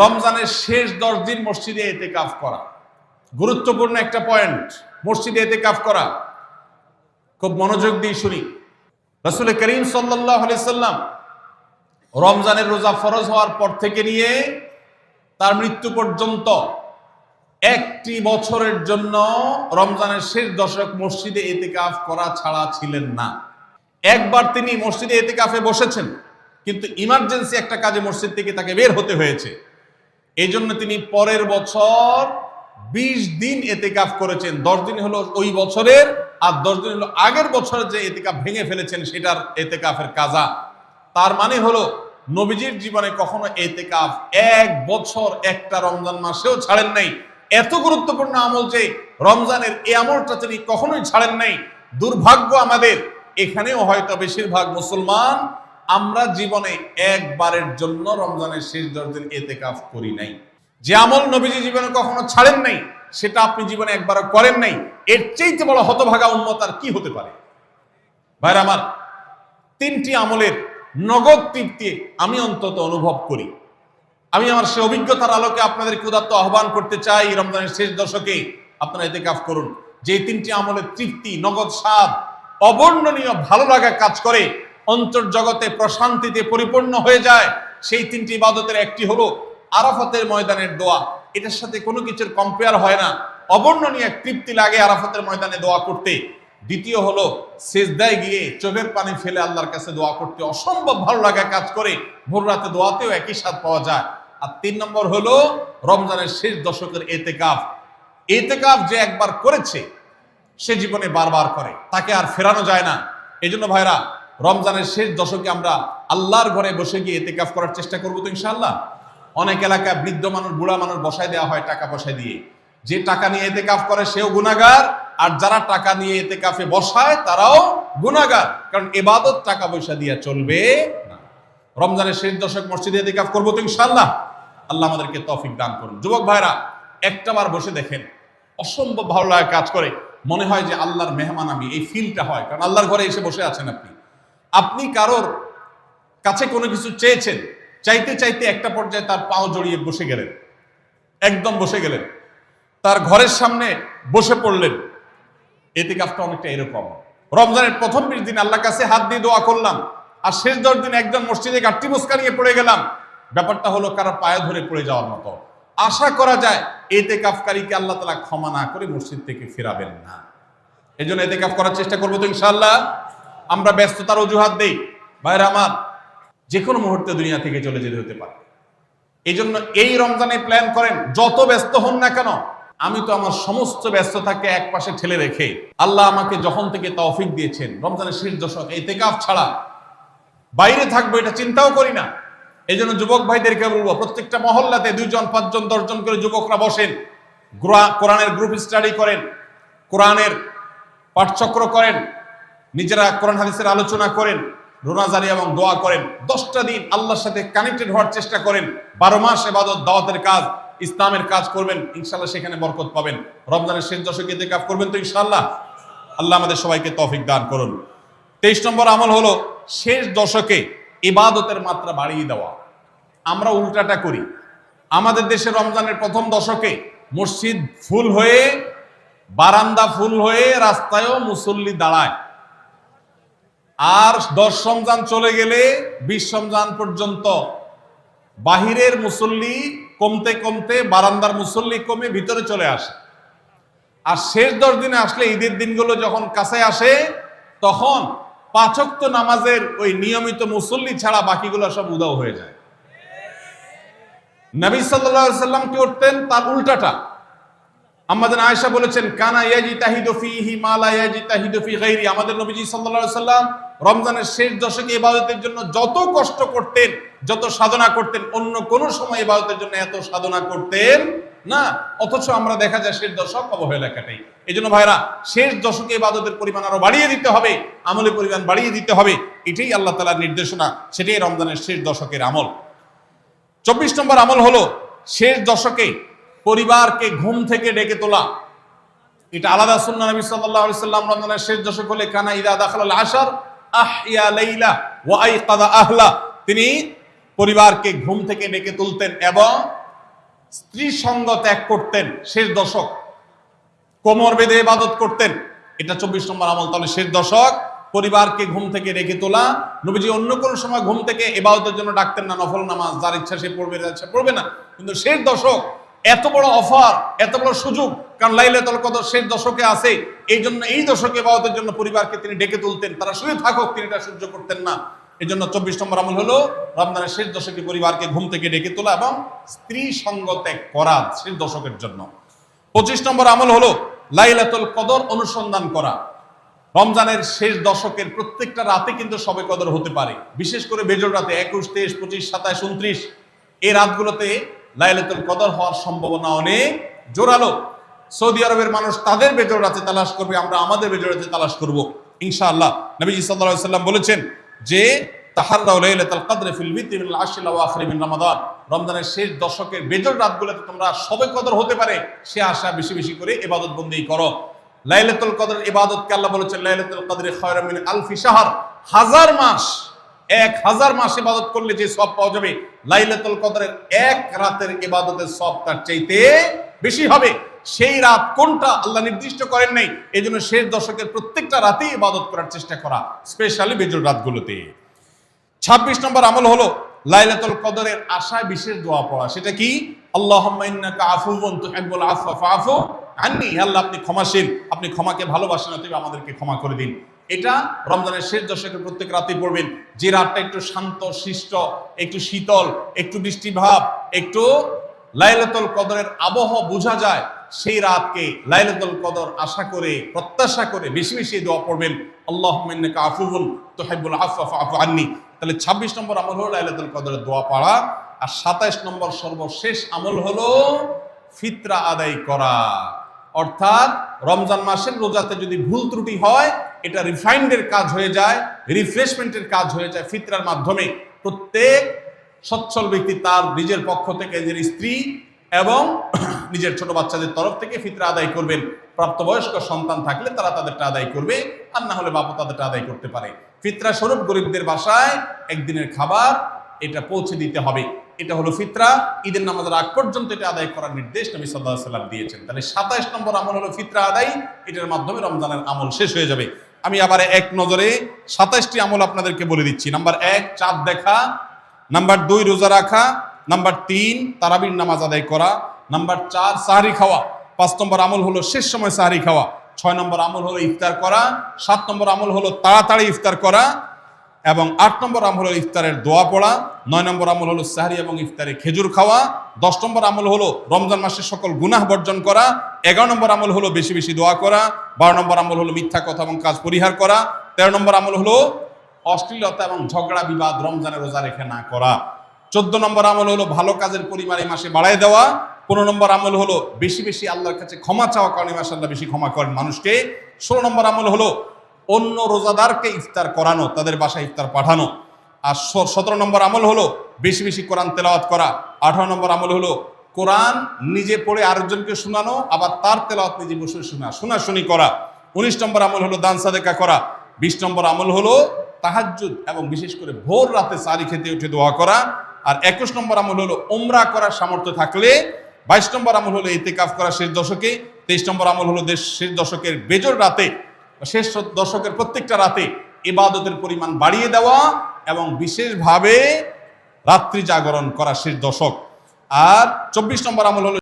রমজানের শেষ 10 দিন মসজিদে ইতিকাফ করা গুরুত্বপূর্ণ একটা পয়েন্ট। মসজিদে ইতিকাফ করা, খুব মনোযোগ দিয়ে শুনি। রাসূল করিম সাল্লাল্লাহু আলাইহি সাল্লাম রমজানের রোজা ফরজ হওয়ার পর থেকে নিয়ে তার মৃত্যু পর্যন্ত একটি বছরের জন্য রমজানের শেষ দশক মসজিদে ইতিকাফ করা ছাড়া ছিলেন না। একবার তিনি মসজিদে ইতিকাফে বসেছেন, কিন্তু ইমার্জেন্সি একটা কাজে মসজিদ থেকে তাকে বের হতে হয়েছে। এই জন্য তিনি পরের বছর 20 দিন ইতিকাফ করেছেন। 10 দিন হলো ওই বছরের, আর 10 দিন হলো আগের বছরের যে ইতিকাফ ভেঙে ফেলেছেন সেটার ইতিকাফের কাজা। তার মানে হলো নবীজির জীবনে কখনো ইতিকাফ 1 বছর একটা রমজান মাসেও ছাড়েন নাই। এত গুরুত্বপূর্ণ আমল যে রমজানের এই আমলটা তিনি কখনোই ছাড়েন নাই। দুর্ভাগ্য আমাদের, এখানেও হয়তো বেশিরভাগ মুসলমান আমরা জীবনে একবারের জন্য রমজানের শেষ 10 দিন ইতিকাফ করি নাই। যে আমল নবীজি জীবনে কখনো ছাড়েন নাই সেটা আপনি জীবনে একবারও করেন নাই। এর চাইতে বড় হতভাগা উম্মত আর কি হতে পারে? ভাইরা আমার, 3টি আমলের নগদ তৃপ্তি আমি অন্তত অনুভব করি। আমি আমার সে অভিজ্ঞতার আলোকে আপনাদের উদাত্ত আহ্বান করতে চাই, রমজানের শেষ দশকে আপনারা ইতিকাফ করুন। যে 3টি আমলের তৃপ্তি, নগদ স্বাদ, অবর্ণনীয় ভালো লাগা কাজ করে, অন্তর্জগতে প্রশান্তিতে পরিপূর্ণ হয়ে যায়, সেই 3টি ইবাদতের একটি হলো আরাফাতের ময়দানের দোয়া। এটার সাথে কোনো কিছুর কম্পেয়ার হয় না। অবর্ণনীয় এক তৃপ্তি লাগে আরাফাতের ময়দানে দোয়া করতে। দ্বিতীয় হলো সিজদায় গিয়ে চোখের পানি ফেলে আল্লাহর কাছে দোয়া করতে অসম্ভব ভালো লাগা কাজ করে। ভোর রাতে দোয়াতেও একই স্বাদ পাওয়া যায়। আর 3 নম্বর হলো রমজানের শেষ দশকের ইতিকাফ। ইতিকাফ যে একবার করেছে সে জীবনে বারবার করে, তাকে আর ফেরানো যায় না। এই জন্য ভাইরা, রমজানের শেষ দশকে আমরা আল্লাহর ঘরে বসে গিয়ে ইতিকাফ করার চেষ্টা করবো তো ইনশাআল্লাহ। অনেক এলাকায় বৃদ্ধ মানুষ, বুড়া মানুষ বসায় দেওয়া হয় টাকা পয়সা দিয়ে। যে টাকা নিয়ে ইতিকাফ করে সেও গুনাহগার, আর যারা টাকা নিয়ে ইতিকাফে বসায় তারাও গুনাহগার। কারণ ইবাদত টাকা পয়সা দিয়ে চলবে না। রমজানের শেষ দশক মসজিদে ইতিকাফ করবো তো ইনশাআল্লাহ। আল্লাহ আমাদেরকে তৌফিক দান করুন। যুবক ভাইরা, একটাবার বসে দেখেন, অসম্ভব ভালো লাগা কাজ করে। মনে হয় যে আল্লাহর মেহমান আমি, এই ফিলটা হয়। কারণ আল্লাহর ঘরে এসে বসে আছেন আপনি কারোর কাছে কোনো কিছু চেয়েছেন, চাইতে চাইতে একটা পর্যায়ে তার পাও জড়িয়ে বসে গেলেন, একদম বসে গেলেন, তার ঘরের সামনে বসে পড়লেন। ইতিকাফটা অনেকটা এরকম। রমজানের প্রথম 20 দিন আল্লাহর কাছে হাত দিয়ে দোয়া করলাম, আর শেষ 10 দিন একজন মসজিদে গাঁটটি মুস্কা নিয়ে পড়ে গেলাম। ব্যাপারটা হলো কারো পায়ে ধরে পড়ে যাওয়ার মতো। আশা করা যায় ইতিকাফকারীকে আল্লাহ তাআলা ক্ষমা না করে মসজিদ থেকে ফেরাবেন না। এই জন্য ইতিকাফ করার চেষ্টা করবো তো ইনশাআল্লাহ। আমরা ব্যস্ততার অজুহাত দেই। ভাইরা আমার, যে কোনো মুহূর্তে দুনিয়া থেকে চলে যেতে হতে পারে। এই জন্য এই রমজানে প্ল্যান করেন, যত ব্যস্ত হন না কেন। আমি তো আমার সমস্ত ব্যস্ততাকে এক পাশে ঠেলে রেখে, আল্লাহ আমাকে যখন থেকে তৌফিক দিয়েছেন রমজানের শেষ দশক ইতিকাফ ছাড়া বাইরে থাকবো এটা চিন্তাও করি না। এই জন্য যুবক ভাইদেরকে বলবো, প্রত্যেকটা মহল্লাতে 2 জন 5 জন 10 জন করে যুবকরা বসেন, কোরআনের গ্রুপ স্টাডি করেন, কোরআনের পাঠচক্র করেন, নিজেরা কোরআন হাদিসের আলোচনা করেন, রোনাজারি এবং দোয়া করেন। 10টা দিন আল্লাহর সাথে কানেক্টেড হওয়ার চেষ্টা করেন। 12 মাস ইবাদত, দাওয়াতের কাজ, ইসলামের কাজ করবেন, ইনশাআল্লাহ সেখানে বরকত পাবেন। রমজানের শেষ দশকে ইতিকাফ করবেন তো ইনশাআল্লাহ। আল্লাহ আমাদের সবাইকে তৌফিক দান করুন। 23 নম্বর আমল হলো শেষ দশকে ইবাদতের মাত্রা বাড়িয়ে দেওয়া। আমরা উল্টাটা করি। আমাদের দেশে রমজানের প্রথম দশকে মসজিদ ফুল হয়ে, বারান্দা ফুল হয়ে, রাস্তায়ও মুসল্লি দাঁড়ায়। আর 10 রমজান চলে গেলে 20 রমজান পর্যন্ত বাহিরের মুসল্লি কমতে কমতে বারান্দার মুসল্লি কমে ভিতরে চলে আসে। আর শেষ 10 দিনে আসলে, ঈদের দিনগুলো যখন কাছে আসে, তখন 5 ওয়াক্ত নামাজের ওই নিয়মিত মুসল্লি ছাড়া বাকিগুলো সব উধাও হয়ে যায়। নবী সাল্লাল্লাহু আলাইহি ওয়াসাল্লাম কি করতেন? তার উল্টাটা। আম্মা জান আয়েশা বলেছেন, কানা ইয়াজিতাহিদু ফীহি মা লা ইয়াজিতাহিদু ফী গায়রি। আমাদের নবীজি সাল্লাল্লাহু আলাইহি ওয়াসাল্লাম রমজানের শেষ দশকে ইবাদতের জন্য যত কষ্ট করতেন, যত সাধনা করতেন, অন্য কোন সময় ইবাদতের জন্য এত সাধনা করতেন না। অথচ আমরা দেখা যায় শেষ দশক অবহেলা কাটাই। এই জন্য ভাইরা, শেষ দশকে ইবাদতের পরিমাণ আরো বাড়িয়ে দিতে হবে, আমলের পরিমাণ বাড়িয়ে দিতে হবে। এটাই আল্লাহ তাআলার নির্দেশনা, সেটাই রমজানের শেষ দশকের আমল। 24 নম্বর আমল হলো শেষ দশকে পরিবারকে ঘুম থেকে ডেকে তোলা। এটা আলাদা সুন্নাহ। নবী সাল্লাল্লাহু আলাইহি ওয়াসাল্লাম রমজানের শেষ দশক হলে কানা ইযা দাখালাল আশর আহইয়া লাইলা ওয়া আইকাযা আহলা। তিনি পরিবারকে ঘুম থেকে ডেকে তুলতেন এবং স্ত্রী সঙ্গ ত্যাগ করতেন শেষ দশক, কোমর বেঁধে ইবাদত করতেন, এটা 24 নম্বর আমল। তাহলে শেষ দশক পরিবারকে ঘুম থেকে রেখে তোলা। নবীজি অন্য কোনো সময় ঘুম থেকে ইবাদতের জন্য ডাকতেন না, নফল নামাজ যার ইচ্ছা সে পড়বে, ইচ্ছা পড়বে না। কিন্তু শেষ দশক এত বড় অফার, এত বড় সুযোগ, কারণ লাইলাতুল কদর শেষ দশকে আছে, এই জন্য এই দশকে ইবাদতের জন্য পরিবারকে তিনি ডেকে তুলতেন। তারা শুয়ে থাকুক, তিনি এটা সহ্য করতেন না। এই জন্য 24 নম্বর আমল হলো রমজানের শেষ দশকে পরিবারকে ঘুম থেকে ডেকে তোলা এবং স্ত্রী সঙ্গ ত্যাগ করা শেষ দশকের জন্য। 25 নম্বর আমল হলো লাইলাতুল কদর অনুসন্ধান করা। রমজানের শেষ দশকের প্রত্যেকটা রাতে কিন্তু শবে কদর হতে পারে, বিশেষ করে বেজোড় রাতে 21, 23, 25, 27, 29 এই রাতগুলোতে লাইলাতুল কদর হওয়ার সম্ভাবনা অনেক জোরালো। সৌদি আরবের মানুষ তাদের বেজোড় রাতে তালাশ করবে, আমরা আমাদের বেজোড় রাতে তালাশ করব ইনশাআল্লাহ। নবীজি সাল্লাল্লাহু আলাইহি ওয়াসাল্লাম বলেছেন যে তাহাররাউ লাইলাতুল কদর ফিল বিত্রি মিনাল আশরিল আওয়াখির মিন রমাদান, রমজানের শেষ দশকের বেজোড় রাতগুলোতে তোমরা শবে কদর হতে পারে সে আশা বেশি বেশি করে ইবাদত বন্দেগী করো। লাইলাতুল কদর ইবাদতকে আল্লাহ বলেছেন লাইলাতুল কদরে খায়রুম মিন আলফি শাহর, 1000 মাস, 1000 মাস ইবাদত করলে যে সওয়াব পাওয়া যাবে, লাইলাতুল কদরের এক রাতের ইবাদতের সওয়াব তার চাইতে বেশি হবে। সেই রাত কোনটা আল্লাহ নির্দিষ্ট করেন নাই, এজন্য শেষ দশকের প্রত্যেকটা রাতেই ইবাদত করার চেষ্টা করা, স্পেশালি বেজোড় রাতগুলোতে। 26 নম্বর আমল হলো লাইলাতুল কদরের আশায় বিশেষ দোয়া পড়া। সেটা কি? আল্লাহুম্মা ইন্নাকা আফুউন তুহিব্বুল আফওয়া ফাআফু আন্নী, আল্লাহ আপনি ক্ষমাশীল, আপনি ক্ষমাকে ভালোবাসেন, অতএব আমাদেরকে ক্ষমা করে দিন। এটা রমজানের শেষ দশকের প্রত্যেক রাতেই পড়বেন। যে রাতটা একটু শান্ত শিষ্ট, একটু শীতল, একটু বৃষ্টিভাব, একটু লাইলাতুল কদরের আবহাওয়া বোঝা যায়, সেই রাতকে লাইলাতুল কদর আশা করে প্রত্যাশা করে বেশি বেশি দোয়া পড়বেন, আল্লাহুম্মা ইন্নাকা আফুউন তুহিব্বুল আফওয়া ফাআফু আন্নী। তাহলে 26 নম্বর আমল হলো লাইলাতুল কদরের দোয়া পড়া। আর 27 নম্বর সর্বশেষ আমল হলো ফিতরা আদায় করা। অর্থাৎ রমজান মাসের রোজাতে যদি ভুল ত্রুটি হয়, এটা রিফাইন্ডের কাজ হয়ে যায়, রিফ্রেশমেন্টের কাজ হয়ে যায় ফিতরার মাধ্যমে। প্রত্যেক সচ্ছল ব্যক্তি তার নিজের পক্ষ থেকে, নিজের স্ত্রী এবং নিজের ছোট বাচ্চাদের তরফ থেকে ফিতরা আদায় করবেন। প্রাপ্তবয়স্ক সন্তান থাকলে তারা তাদেরটা আদায় করবে, আর না হলে বাবা তাদেরটা আদায় করতে পারে। ফিতরা স্বরূপ গরিবদের বাসায় একদিনের খাবার এটা পৌঁছে দিতে হবে। এটা হলো ফিতরা। ঈদের নামাজের আগ পর্যন্ত এটা আদায় করার নির্দেশ নবী সাল্লাল্লাহু আলাইহি ওয়াসাল্লাম দিয়েছেন। তাহলে 27 নম্বর আমল হলো ফিতরা আদায়। এটার মাধ্যমে রমজানের আমল শেষ হয়ে যাবে। আমি আবার এক নজরে 27টি আমল আপনাদেরকে বলে দিচ্ছি। নাম্বার 1 চাঁদ দেখা, নাম্বার 2 রোজা রাখা, নাম্বার 3 তারাবির নামাজ আদায় করা, নাম্বার 4 সাহরি খাওয়া, 5 নম্বর আমল হলো শেষ সময় সাহরি খাওয়া, 6 নম্বর আমল হলো ইফতার করা, 7 নম্বর আমল হলো তাড়াতাড়ি ইফতার করা, এবং 8 নম্বর আমল হলো ইফতারের দোয়া পড়া, 9 নম্বর আমল হলো সাহরি এবং ইফতারে খেজুর খাওয়া, 10 নম্বর আমল হলো রমজান মাসের সকল গুনাহ বর্জন করা, 11 নম্বর আমল হলো বেশি বেশি দোয়া করা, 12 নম্বর আমল হলো মিথ্যা কথা এবং কাজ পরিহার করা, 13 নম্বর আমল হলো অশ্লীলতা এবং ঝগড়া বিবাদ রমজানে রোজা রেখে না করা, 14 নম্বর আমল হলো ভালো কাজের পরিমাণ এই মাসে বাড়ায় দেওয়া, 15 নম্বর আমল হলো বেশি বেশি আল্লাহর কাছে ক্ষমা চাওয়া, কারণ এই মাসে আল্লাহ বেশি ক্ষমা করেন মানুষকে, 16 নম্বর আমল হলো অন্য রোজাদারকে ইফতার করানো, তাদের বাসায় ইফতার পাঠানো, আর 17 নম্বর আমল হলো বেশি বেশি কোরআন তেলাওয়াত করা, 18 নম্বর আমল হলো কোরআন নিজে পড়ে আরেকজনকে শোনানো, আবার তার তেলাওয়াত নিজে বসে শোনাশুনি করা, 19 নম্বর আমল হলো দান সাদেকা করা, 20 নম্বর আমল হলো তাহাজ্জুদ এবং বিশেষ করে ভোর রাতে সারি খেতে উঠে দোয়া করা, আর 21 নম্বর আমল হলো উমরা করার সামর্থ্য থাকলে, 22 নম্বর আমল হলো ইতিকাফ করা শেষ দশকে, 23 নম্বর আমল হলো শেষ দশকের বেজোড় রাতে, শেষ দশকের প্রত্যেকটা রাতে ইবাদতের পরিমাণ বাড়িয়ে দেওয়া এবং বিশেষভাবে রাত্রি জাগরণ করা শেষ দশক, আর 24 নম্বর আমল হলো